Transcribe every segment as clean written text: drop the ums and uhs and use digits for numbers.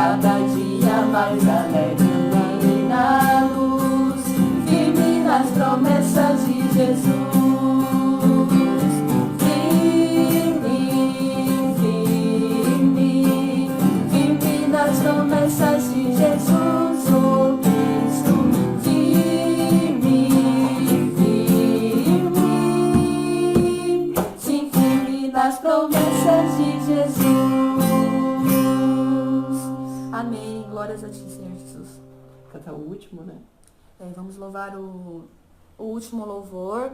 cada dia mais alegre andarei na luz, firme nas promessas de Jesus. Firme nas promessas de Jesus, oh Cristo. Sim, firme nas promessas de Jesus. Amém. Glórias a ti, Senhor Jesus. Cantar o último, né? Vamos louvar o último louvor.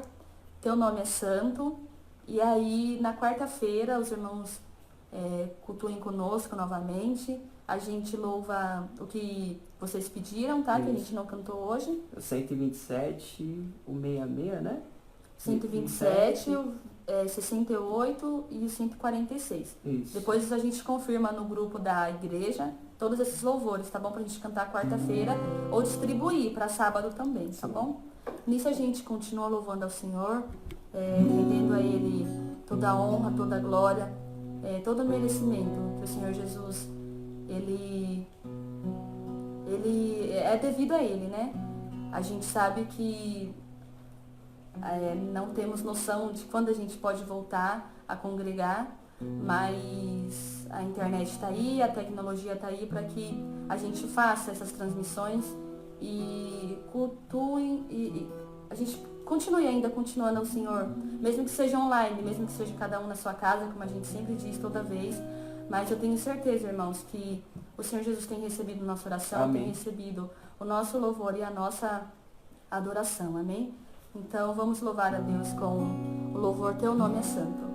Teu nome é santo. E aí, na quarta-feira, os irmãos cultuem conosco novamente. A gente louva o que vocês pediram, tá? Isso. Que a gente não cantou hoje. O 127, o 66, né? 127, o 68 e o 146. Isso. Depois a gente confirma no grupo da igreja todos esses louvores, tá bom? Pra gente cantar quarta-feira ou distribuir para sábado também, tá bom? Nisso a gente continua louvando ao Senhor, rendendo a Ele toda a honra, toda a glória, todo o merecimento que o Senhor Jesus, Ele é devido a Ele, né? A gente sabe que não temos noção de quando a gente pode voltar a congregar, mas a internet está aí, a tecnologia está aí para que a gente faça essas transmissões e cultuem e a gente continue ainda continuando ao Senhor, mesmo que seja online, mesmo que seja cada um na sua casa, como a gente sempre diz toda vez, mas eu tenho certeza, irmãos, que o Senhor Jesus tem recebido nossa oração, amém. Tem recebido o nosso louvor e a nossa adoração, amém? Então vamos louvar a Deus com o louvor Teu Nome é Santo.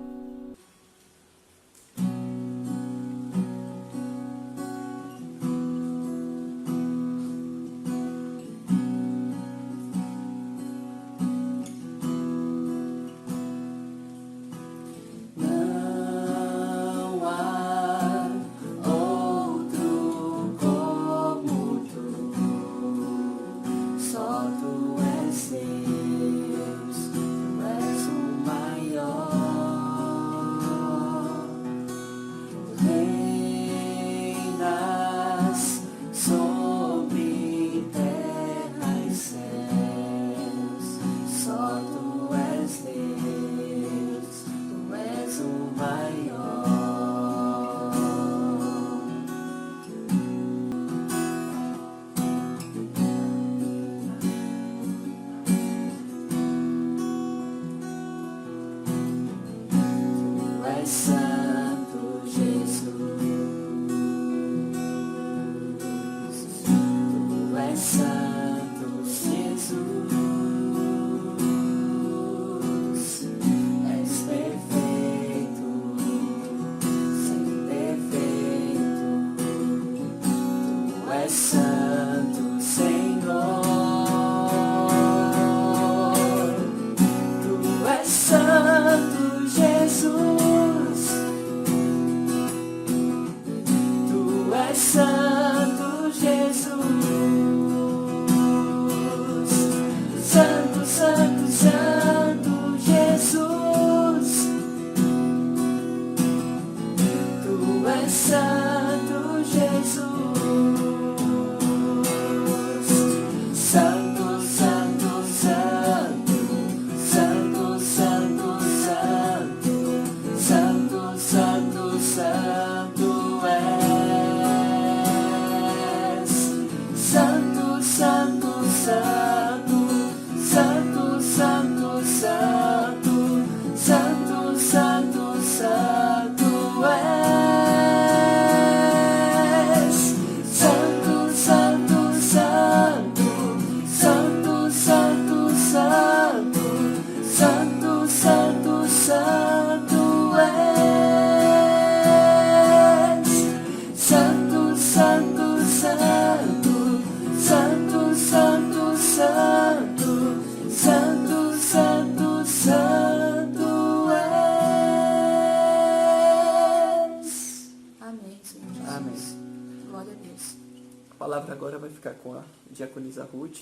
Agora vai ficar com a diaconisa Ruth.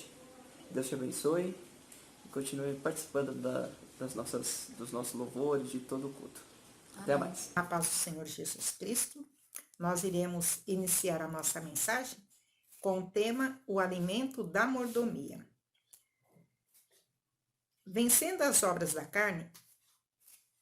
Deus te abençoe e continue participando dos nossos louvores, de todo o culto. Até mais. A paz do Senhor Jesus Cristo. nós iremos iniciar a nossa mensagem com o tema O Alimento da Mordomia. Vencendo as obras da carne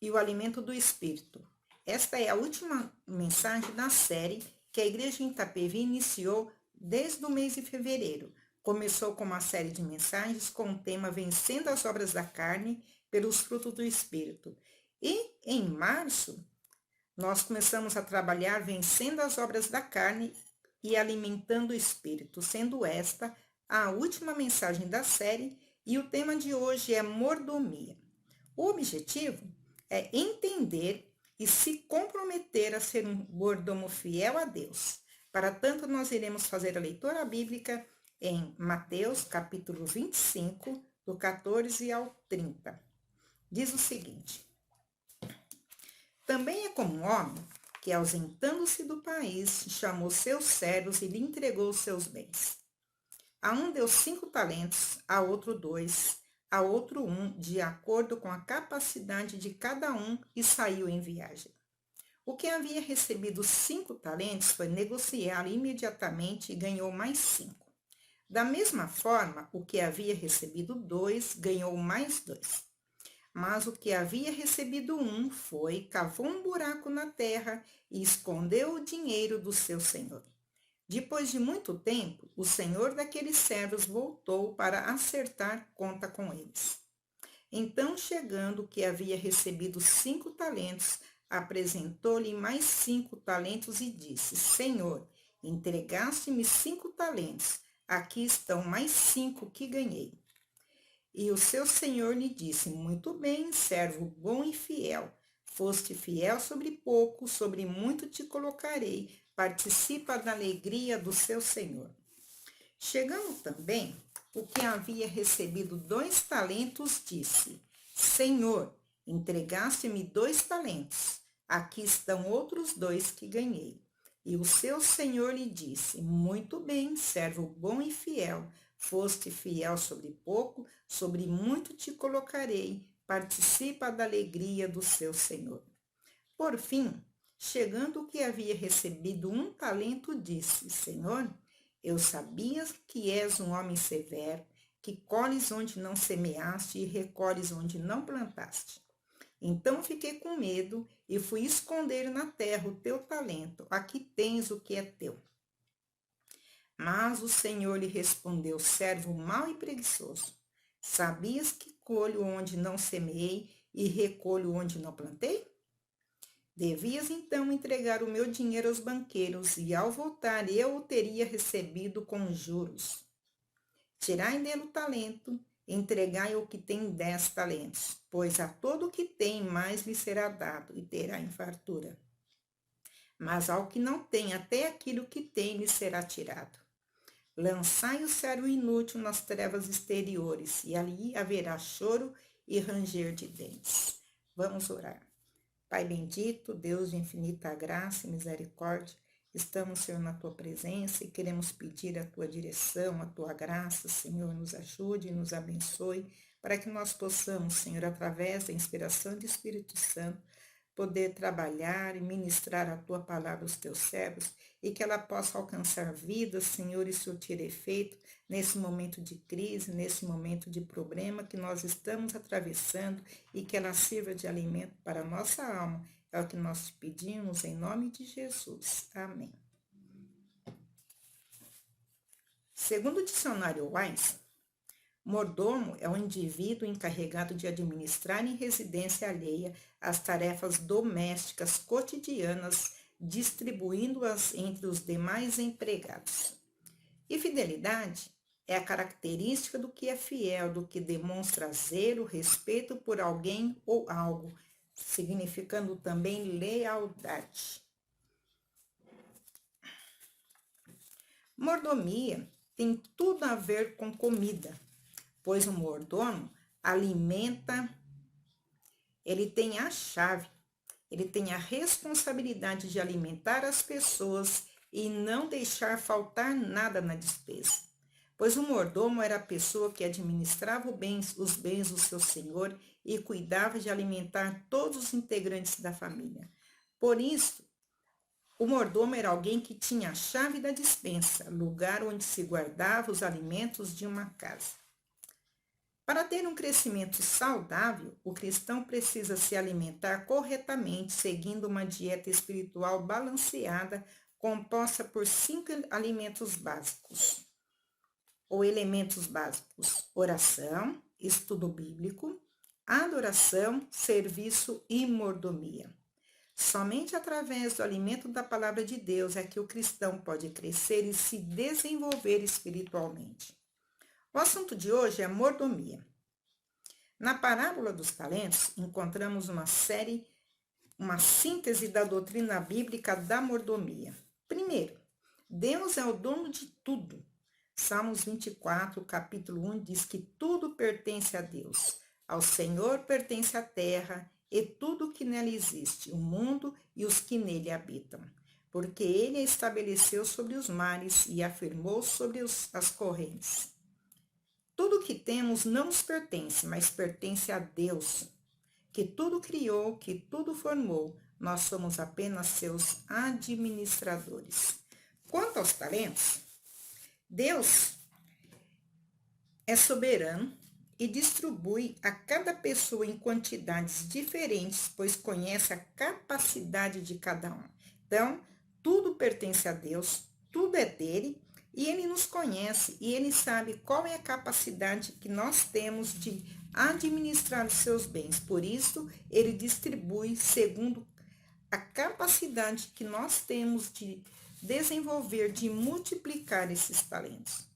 e o alimento do Espírito. Esta é a última mensagem da série que a Igreja em Itapevi iniciou desde o mês de fevereiro. Começou com uma série de mensagens com o tema Vencendo as obras da carne pelos frutos do Espírito. E em março, nós começamos a trabalhar vencendo as obras da carne e alimentando o Espírito, sendo esta a última mensagem da série, e o tema de hoje é mordomia. O objetivo é entender e se comprometer a ser um mordomo fiel a Deus. Para tanto, nós iremos fazer a leitura bíblica em Mateus, capítulo 25, do 14 ao 30. Diz o seguinte: Também é como um homem que, ausentando-se do país, chamou seus servos e lhe entregou os seus bens. A um deu 5 talentos, a outro 2, a outro 1, de acordo com a capacidade de cada um, e saiu em viagem. O que havia recebido 5 talentos foi negociá-lo imediatamente e ganhou mais 5. Da mesma forma, o que havia recebido 2 ganhou mais 2. Mas o que havia recebido 1 foi, cavou um buraco na terra e escondeu o dinheiro do seu senhor. Depois de muito tempo, o senhor daqueles servos voltou para acertar conta com eles. Então, chegando o que havia recebido 5 talentos, apresentou-lhe mais 5 talentos e disse: Senhor, entregaste-me 5 talentos, aqui estão mais 5 que ganhei. E o seu senhor lhe disse: Muito bem, servo bom e fiel. Foste fiel sobre pouco, sobre muito te colocarei. Participa da alegria do seu senhor. Chegando também, o que havia recebido 2 talentos, disse: Senhor, entregaste-me 2 talentos. Aqui estão outros 2 que ganhei. E o seu senhor lhe disse: Muito bem, servo bom e fiel. Foste fiel sobre pouco, sobre muito te colocarei. Participa da alegria do seu senhor. Por fim, chegando o que havia recebido 1 talento, disse: Senhor, eu sabia que és um homem severo, que colhes onde não semeaste e recolhes onde não plantaste. Então fiquei com medo e fui esconder na terra o teu talento. Aqui tens o que é teu. Mas o Senhor lhe respondeu: servo mau e preguiçoso, sabias que colho onde não semeei e recolho onde não plantei? Devias então entregar o meu dinheiro aos banqueiros, e ao voltar eu o teria recebido com juros. Tirai dele o talento, entregai o que tem 10 talentos, pois a todo o que tem mais lhe será dado, e terá em fartura. Mas ao que não tem, até aquilo que tem lhe será tirado. Lançai o servo inútil nas trevas exteriores, e ali haverá choro e ranger de dentes. Vamos orar. Pai bendito, Deus de infinita graça e misericórdia, estamos, Senhor, na Tua presença e queremos pedir a Tua direção, a Tua graça, Senhor, nos ajude e nos abençoe, para que nós possamos, Senhor, através da inspiração do Espírito Santo, poder trabalhar e ministrar a Tua palavra aos Teus servos e que ela possa alcançar vidas, Senhor, e surtir efeito nesse momento de crise, nesse momento de problema que nós estamos atravessando e que ela sirva de alimento para a nossa alma. É o que nós te pedimos em nome de Jesus. Amém. Segundo o dicionário Wise, mordomo é um indivíduo encarregado de administrar em residência alheia as tarefas domésticas cotidianas, distribuindo-as entre os demais empregados. E fidelidade é a característica do que é fiel, do que demonstra zelo, respeito por alguém ou algo, significando também lealdade. Mordomia tem tudo a ver com comida, pois o mordomo alimenta, ele tem a chave, ele tem a responsabilidade de alimentar as pessoas e não deixar faltar nada na despesa. Pois o mordomo era a pessoa que administrava os bens do seu senhor e cuidava de alimentar todos os integrantes da família. Por isso, O mordomo era alguém que tinha a chave da despensa, lugar onde se guardava os alimentos de uma casa. Para ter um crescimento saudável, o cristão precisa se alimentar corretamente, seguindo uma dieta espiritual balanceada, composta por 5 alimentos básicos, ou elementos básicos: oração, estudo bíblico, adoração, serviço e mordomia. Somente através do alimento da palavra de Deus é que o cristão pode crescer e se desenvolver espiritualmente. O assunto de hoje é mordomia. Na parábola dos talentos, encontramos uma síntese da doutrina bíblica da mordomia. Primeiro, Deus é o dono de tudo. Salmos 24, capítulo 1, diz que tudo pertence a Deus. Ao Senhor pertence a terra e tudo que nela existe, o mundo e os que nele habitam. Porque ele a estabeleceu sobre os mares e afirmou sobre as correntes. Tudo que temos não nos pertence, mas pertence a Deus, que tudo criou, que tudo formou. Nós somos apenas seus administradores. Quanto aos talentos, Deus é soberano e distribui a cada pessoa em quantidades diferentes, pois conhece a capacidade de cada um. Então, tudo pertence a Deus, tudo é dele, e ele nos conhece, e ele sabe qual é a capacidade que nós temos de administrar os seus bens. Por isso, ele distribui segundo a capacidade que nós temos de desenvolver, de multiplicar esses talentos.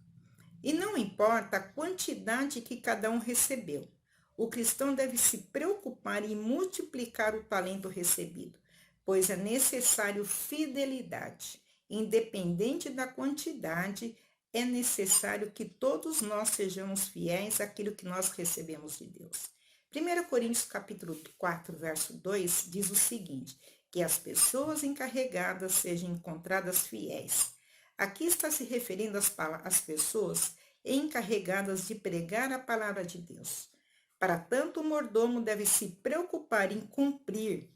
E não importa a quantidade que cada um recebeu. O cristão deve se preocupar em multiplicar o talento recebido, pois é necessário fidelidade. Independente da quantidade, é necessário que todos nós sejamos fiéis àquilo que nós recebemos de Deus. 1 Coríntios capítulo 4, verso 2, diz o seguinte: que as pessoas encarregadas sejam encontradas fiéis. Aqui está se referindo às pessoas encarregadas de pregar a palavra de Deus. Para tanto, o mordomo deve se preocupar em cumprir,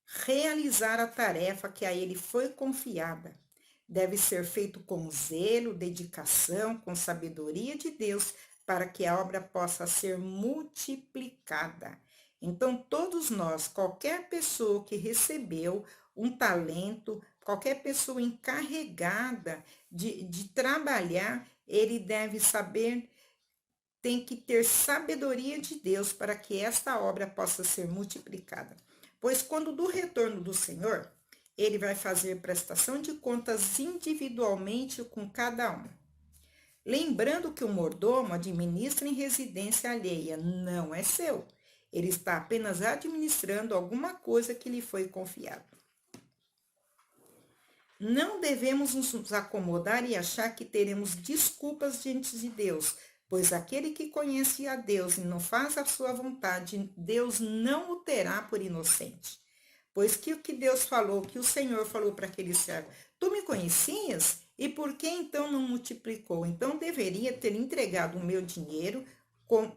realizar a tarefa que a ele foi confiada. Deve ser feito com zelo, dedicação, com sabedoria de Deus, para que a obra possa ser multiplicada. Então, todos nós, qualquer pessoa que recebeu um talento, qualquer pessoa encarregada de trabalhar, ele deve saber, tem que ter sabedoria de Deus para que esta obra possa ser multiplicada. Pois quando do retorno do Senhor, ele vai fazer prestação de contas individualmente com cada um. Lembrando que o mordomo administra em residência alheia, não é seu. Ele está apenas administrando alguma coisa que lhe foi confiada. Não devemos nos acomodar e achar que teremos desculpas diante de Deus, pois aquele que conhece a Deus e não faz a sua vontade, Deus não o terá por inocente. Pois que o que Deus falou, que o Senhor falou para aquele servo, tu me conhecias? E por que então não multiplicou? Então deveria ter entregado o meu dinheiro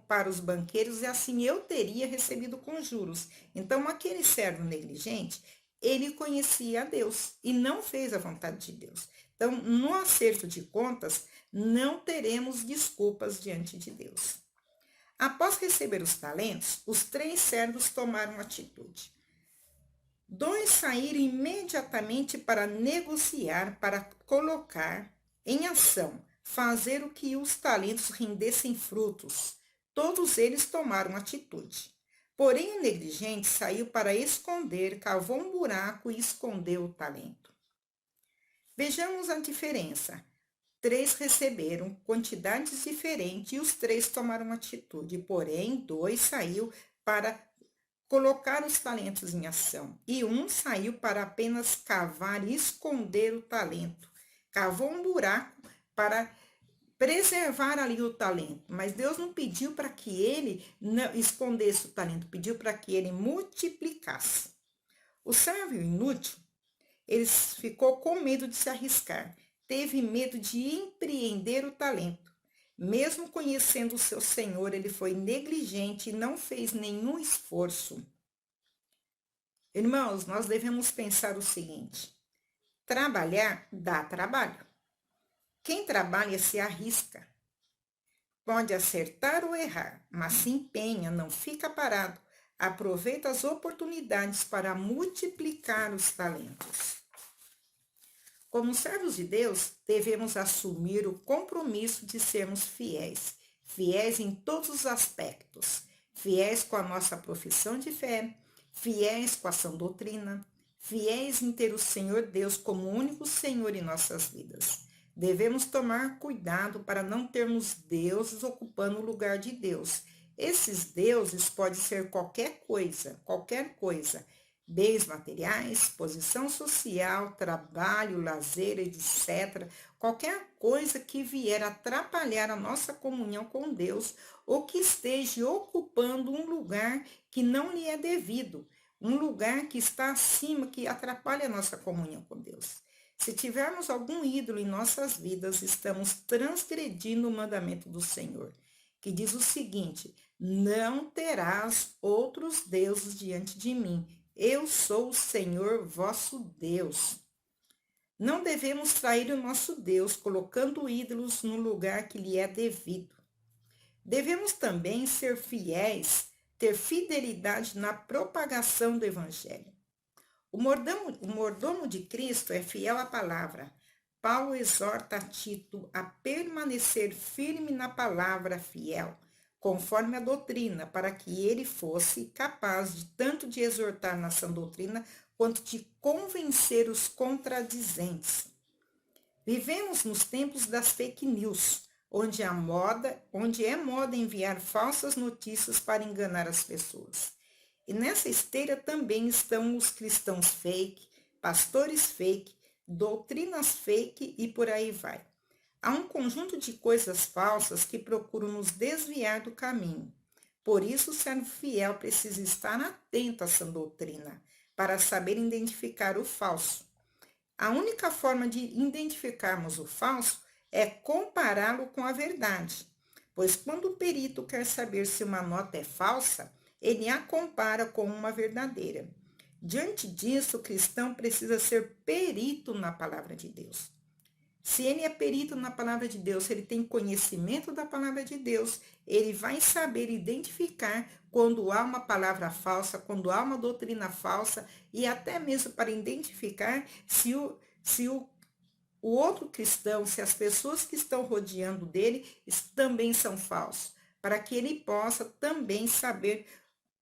para os banqueiros e assim eu teria recebido com juros. Então aquele servo negligente, ele conhecia a Deus e não fez a vontade de Deus. Então, no acerto de contas, não teremos desculpas diante de Deus. Após receber os talentos, os 3 servos tomaram atitude. 2 saíram imediatamente para negociar, para colocar em ação, fazer o que os talentos rendessem frutos. Todos eles tomaram atitude. Porém, o negligente saiu para esconder, cavou um buraco e escondeu o talento. Vejamos a diferença. 3 receberam quantidades diferentes e os 3 tomaram atitude. Porém, 2 saiu para colocar os talentos em ação. E 1 saiu para apenas cavar e esconder o talento. Cavou um buraco para preservar ali o talento, mas Deus não pediu para que ele não escondesse o talento, pediu para que ele multiplicasse. O servo inútil, ele ficou com medo de se arriscar, teve medo de empreender o talento. Mesmo conhecendo o seu senhor, ele foi negligente e não fez nenhum esforço. Irmãos, nós devemos pensar o seguinte: Trabalhar dá trabalho. Quem trabalha se arrisca. Pode acertar ou errar, mas se empenha, não fica parado. Aproveita as oportunidades para multiplicar os talentos. Como servos de Deus, devemos assumir o compromisso de sermos fiéis. Fiéis em todos os aspectos. Fiéis com a nossa profissão de fé, fiéis com a sã doutrina, fiéis em ter o Senhor Deus como único Senhor em nossas vidas. Devemos tomar cuidado para não termos deuses ocupando o lugar de Deus. Esses deuses podem ser qualquer coisa. Bens materiais, posição social, trabalho, lazer, etc. Qualquer coisa que vier atrapalhar a nossa comunhão com Deus ou que esteja ocupando um lugar que não lhe é devido, um lugar que está acima, que atrapalha a nossa comunhão com Deus. Se tivermos algum ídolo em nossas vidas, estamos transgredindo o mandamento do Senhor, que diz o seguinte: não terás outros deuses diante de mim. Eu sou o Senhor vosso Deus. Não devemos trair o nosso Deus, colocando ídolos no lugar que lhe é devido. Devemos também ser fiéis, ter fidelidade na propagação do Evangelho. O mordomo de Cristo é fiel à palavra. Paulo exorta Tito a permanecer firme na palavra fiel, conforme a doutrina, para que ele fosse capaz de tanto de exortar na sã doutrina, quanto de convencer os contradizentes. Vivemos nos tempos das fake news, onde é moda enviar falsas notícias para enganar as pessoas. E nessa esteira também estão os cristãos fake, pastores fake, doutrinas fake e por aí vai. Há um conjunto de coisas falsas que procuram nos desviar do caminho. Por isso, o servo fiel precisa estar atento a essa doutrina, para saber identificar o falso. A única forma de identificarmos o falso é compará-lo com a verdade, pois quando o perito quer saber se uma nota é falsa, ele a compara com uma verdadeira. Diante disso, o cristão precisa ser perito na palavra de Deus. Se ele é perito na palavra de Deus, se ele tem conhecimento da palavra de Deus, ele vai saber identificar quando há uma palavra falsa, quando há uma doutrina falsa, e até mesmo para identificar se o outro cristão, se as pessoas que estão rodeando dele também são falsos, para que ele possa também saber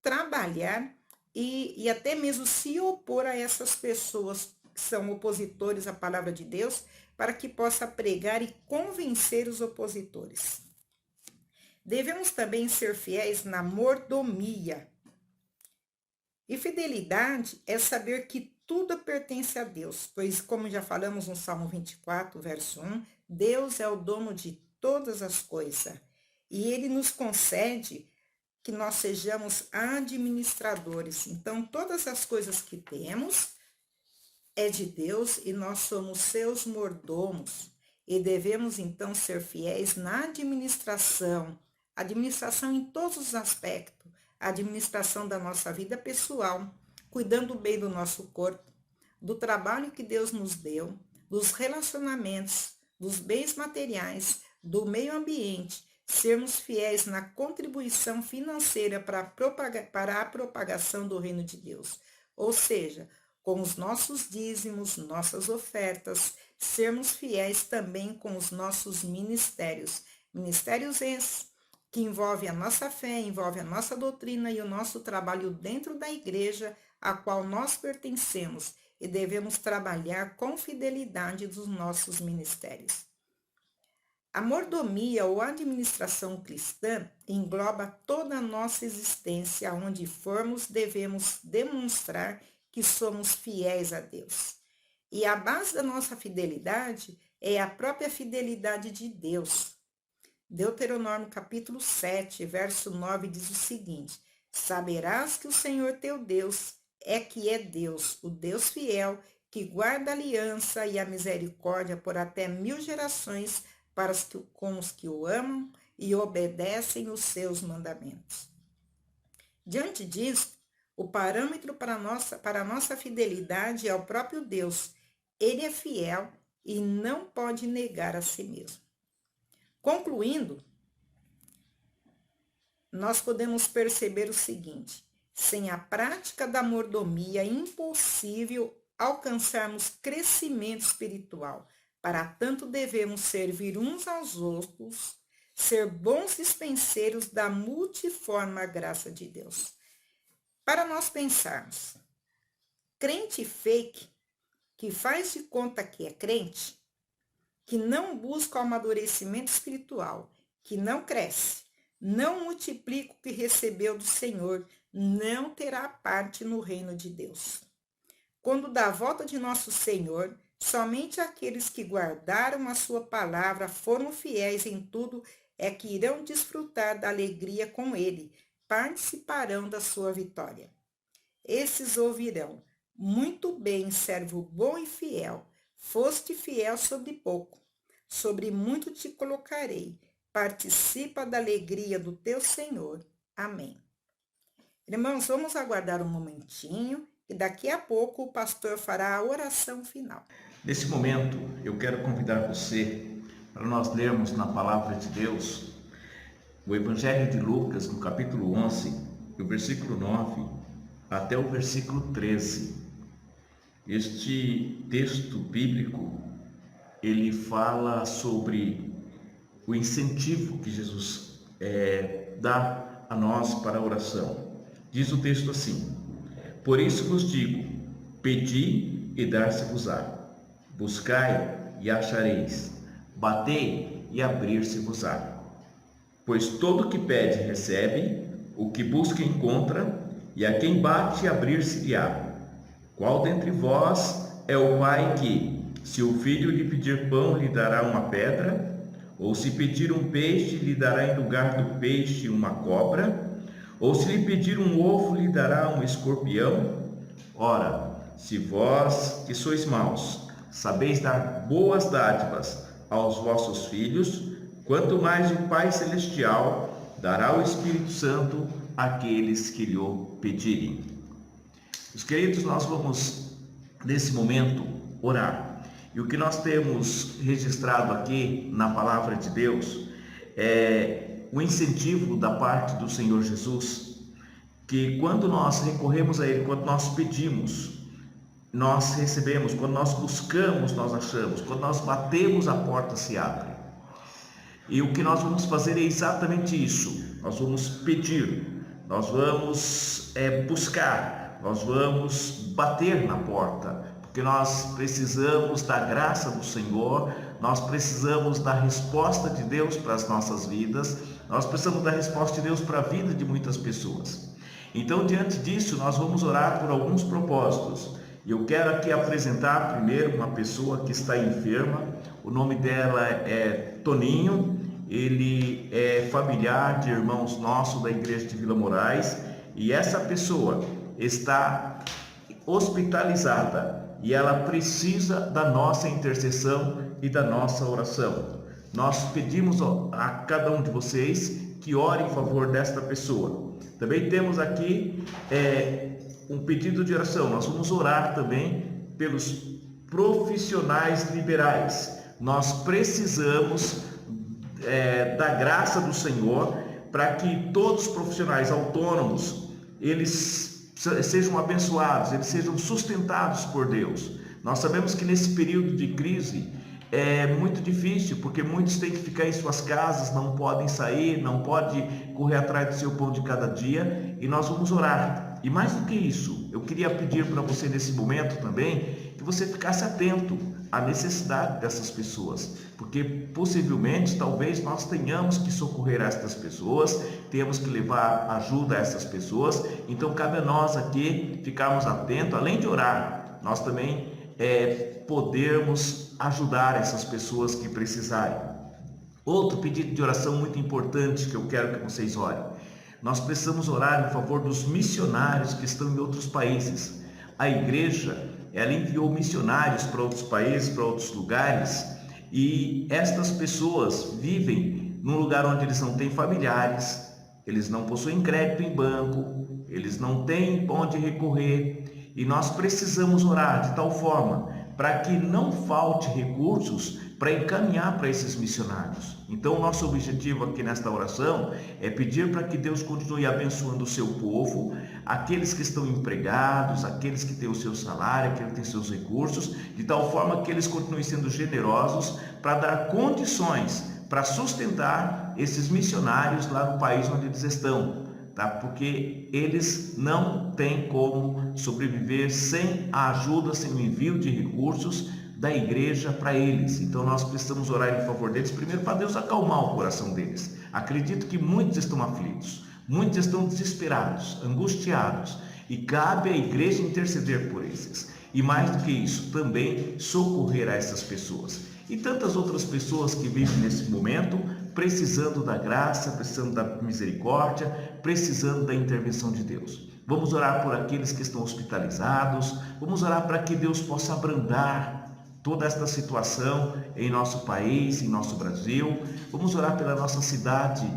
trabalhar e até mesmo se opor a essas pessoas que são opositores à palavra de Deus, para que possa pregar e convencer os opositores. Devemos também ser fiéis na mordomia. E fidelidade é saber que tudo pertence a Deus, pois, como já falamos no Salmo 24, verso 1, Deus é o dono de todas as coisas, e Ele nos concede que nós sejamos administradores. Então, todas as coisas que temos é de Deus e nós somos seus mordomos. E devemos, então, ser fiéis na administração em todos os aspectos, a administração da nossa vida pessoal, cuidando bem do nosso corpo, do trabalho que Deus nos deu, dos relacionamentos, dos bens materiais, do meio ambiente, sermos fiéis na contribuição financeira para a propagação do reino de Deus. Ou seja, com os nossos dízimos, nossas ofertas, sermos fiéis também com os nossos ministérios. Ministérios esses que envolvem a nossa fé, envolvem a nossa doutrina e o nosso trabalho dentro da igreja a qual nós pertencemos e devemos trabalhar com fidelidade dos nossos ministérios. A mordomia ou administração cristã engloba toda a nossa existência, onde formos, devemos demonstrar que somos fiéis a Deus. E a base da nossa fidelidade é a própria fidelidade de Deus. Deuteronômio capítulo 7, verso 9 diz o seguinte: saberás que o Senhor teu Deus é Deus, o Deus fiel, que guarda a aliança e a misericórdia por até 1000 gerações com os que o amam e obedecem os seus mandamentos. Diante disso, o parâmetro para a nossa fidelidade é o próprio Deus, Ele é fiel e não pode negar a si mesmo. Concluindo, nós podemos perceber o seguinte: sem a prática da mordomia é impossível alcançarmos crescimento espiritual. Para tanto, devemos servir uns aos outros, ser bons dispenseiros da multiforme graça de Deus. Para nós pensarmos, crente fake, que faz de conta que é crente, que não busca o amadurecimento espiritual, que não cresce, não multiplica o que recebeu do Senhor, não terá parte no reino de Deus. Quando da volta de nosso Senhor, somente aqueles que guardaram a sua palavra, foram fiéis em tudo, é que irão desfrutar da alegria com ele, participarão da sua vitória. Esses ouvirão: muito bem, servo bom e fiel, foste fiel sobre pouco, sobre muito te colocarei, participa da alegria do teu Senhor. Amém. Irmãos, vamos aguardar um momentinho e daqui a pouco o pastor fará a oração final. Nesse momento, eu quero convidar você para nós lermos na Palavra de Deus o Evangelho de Lucas, no capítulo 11, do versículo 9 até o versículo 13. Este texto bíblico, ele fala sobre o incentivo que Jesus dá a nós para a oração. Diz o texto assim: por isso vos digo, pedi e dar-se-vos-á, buscai e achareis, batei e abrir-se-vos-á. Pois todo o que pede recebe, o que busca encontra, e a quem bate abrir-se-lhe-á. Qual dentre vós é o pai que, se o filho lhe pedir pão, lhe dará uma pedra? Ou se pedir um peixe, lhe dará em lugar do peixe uma cobra? Ou se lhe pedir um ovo, lhe dará um escorpião? Ora, se vós, que sois maus, sabeis dar boas dádivas aos vossos filhos, quanto mais o Pai Celestial dará o Espírito Santo àqueles que lhe pedirem. Os queridos, nós vamos, nesse momento, orar. E o que nós temos registrado aqui na Palavra de Deus é o incentivo da parte do Senhor Jesus, que quando nós recorremos a Ele, quando nós pedimos, nós recebemos, quando nós buscamos, nós achamos, quando nós batemos, a porta se abre. E o que nós vamos fazer é exatamente isso. Nós vamos pedir, nós vamos buscar, nós vamos bater na porta, porque nós precisamos da graça do Senhor, nós precisamos da resposta de Deus para as nossas vidas, nós precisamos da resposta de Deus para a vida de muitas pessoas. Então, diante disso, nós vamos orar por alguns propósitos. E eu quero aqui apresentar primeiro uma pessoa que está enferma. O nome dela é Toninho. Ele é familiar de irmãos nossos da igreja de Vila Moraes. E essa pessoa está hospitalizada e ela precisa da nossa intercessão e da nossa oração. Nós pedimos a cada um de vocês que ore em favor desta pessoa. Também temos aqui um pedido de oração. Nós vamos orar também pelos profissionais liberais. Nós precisamos da graça do Senhor para que todos os profissionais autônomos, eles sejam abençoados, eles sejam sustentados por Deus. Nós sabemos que nesse período de crise é muito difícil, porque muitos têm que ficar em suas casas, não podem sair, não podem correr atrás do seu pão de cada dia, e nós vamos orar. E mais do que isso, eu queria pedir para você nesse momento também, que você ficasse atento à necessidade dessas pessoas, porque possivelmente, talvez nós tenhamos que socorrer estas pessoas, temos que levar ajuda a essas pessoas, então cabe a nós aqui ficarmos atentos, além de orar, nós também podermos ajudar essas pessoas que precisarem. Outro pedido de oração muito importante que eu quero que vocês orem. Nós precisamos orar em favor dos missionários que estão em outros países. A igreja, ela enviou missionários para outros países, para outros lugares, e estas pessoas vivem num lugar onde eles não têm familiares, eles não possuem crédito em banco, eles não têm onde recorrer, e nós precisamos orar de tal forma para que não falte recursos para encaminhar para esses missionários. Então, o nosso objetivo aqui nesta oração é pedir para que Deus continue abençoando o seu povo, aqueles que estão empregados, aqueles que têm o seu salário, aqueles que têm seus recursos, de tal forma que eles continuem sendo generosos para dar condições para sustentar esses missionários lá no país onde eles estão, tá? Porque eles não têm como sobreviver sem a ajuda, sem o envio de recursos da igreja para eles. Então nós precisamos orar em favor deles, primeiro para Deus acalmar o coração deles. Acredito que muitos estão aflitos, muitos estão desesperados, angustiados, e cabe à igreja interceder por esses. E mais do que isso, também socorrer a essas pessoas. E tantas outras pessoas que vivem nesse momento precisando da graça, precisando da misericórdia, precisando da intervenção de Deus. Vamos orar por aqueles que estão hospitalizados, vamos orar para que Deus possa abrandar toda esta situação em nosso país, em nosso Brasil. Vamos orar pela nossa cidade,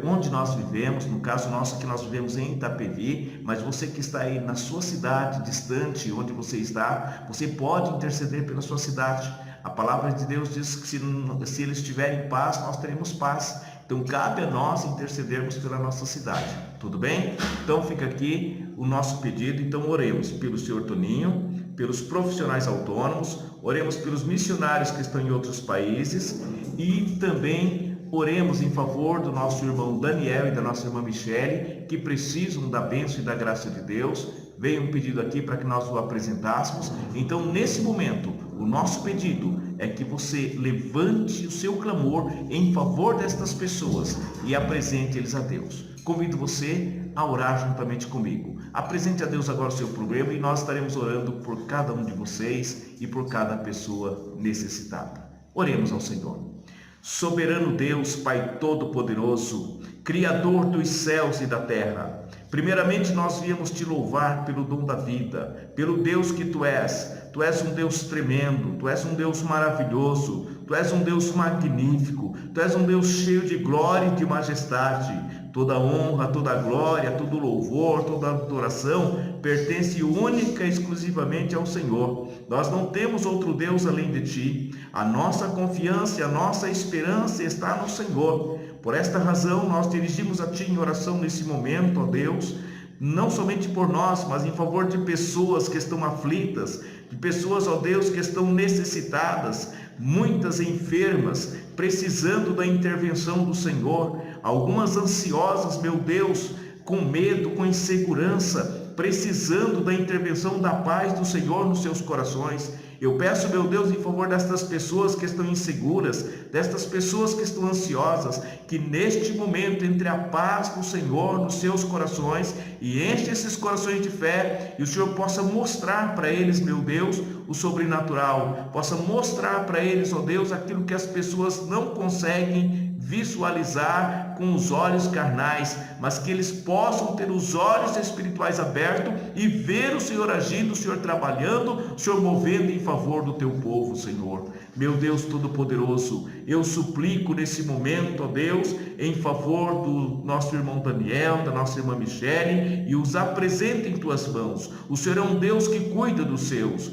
onde nós vivemos, no caso nosso que nós vivemos em Itapevi, mas você que está aí na sua cidade, distante onde você está, você pode interceder pela sua cidade. A palavra de Deus diz que se eles tiverem paz, nós teremos paz. Então cabe a nós intercedermos pela nossa cidade, tudo bem? Então fica aqui o nosso pedido. Então oremos pelo senhor Toninho, pelos profissionais autônomos, oremos pelos missionários que estão em outros países e também oremos em favor do nosso irmão Daniel e da nossa irmã Michele, que precisam da bênção e da graça de Deus. Veio um pedido aqui para que nós o apresentássemos. Então, nesse momento, o nosso pedido é que você levante o seu clamor em favor destas pessoas e apresente eles a Deus. Convido você a orar juntamente comigo. Apresente a Deus agora o seu problema e nós estaremos orando por cada um de vocês e por cada pessoa necessitada. Oremos ao Senhor. Soberano Deus, Pai Todo-Poderoso, Criador dos céus e da terra, primeiramente nós viemos te louvar pelo dom da vida, pelo Deus que Tu és um Deus tremendo, Tu és um Deus maravilhoso, Tu és um Deus magnífico, Tu és um Deus cheio de glória e de majestade. Toda honra, toda glória, todo louvor, toda adoração pertence única e exclusivamente ao Senhor. Nós não temos outro Deus além de Ti. A nossa confiança e a nossa esperança está no Senhor. Por esta razão, nós dirigimos a Ti em oração nesse momento, ó Deus, não somente por nós, mas em favor de pessoas que estão aflitas, de pessoas, ó Deus, que estão necessitadas, muitas enfermas, precisando da intervenção do Senhor, algumas ansiosas, meu Deus, com medo, com insegurança, precisando da intervenção da paz do Senhor nos seus corações. Eu peço, meu Deus, em favor destas pessoas que estão inseguras, destas pessoas que estão ansiosas, que neste momento entre a paz do Senhor nos seus corações e enche esses corações de fé, e o Senhor possa mostrar para eles, meu Deus, o sobrenatural, possa mostrar para eles, ó Deus, aquilo que as pessoas não conseguem visualizar com os olhos carnais, mas que eles possam ter os olhos espirituais abertos e ver o Senhor agindo, o Senhor trabalhando, o Senhor movendo em favor do Teu povo, Senhor. Meu Deus Todo-Poderoso, eu suplico nesse momento, ó Deus, em favor do nosso irmão Daniel, da nossa irmã Michele, e os apresento em Tuas mãos. O Senhor é um Deus que cuida dos seus.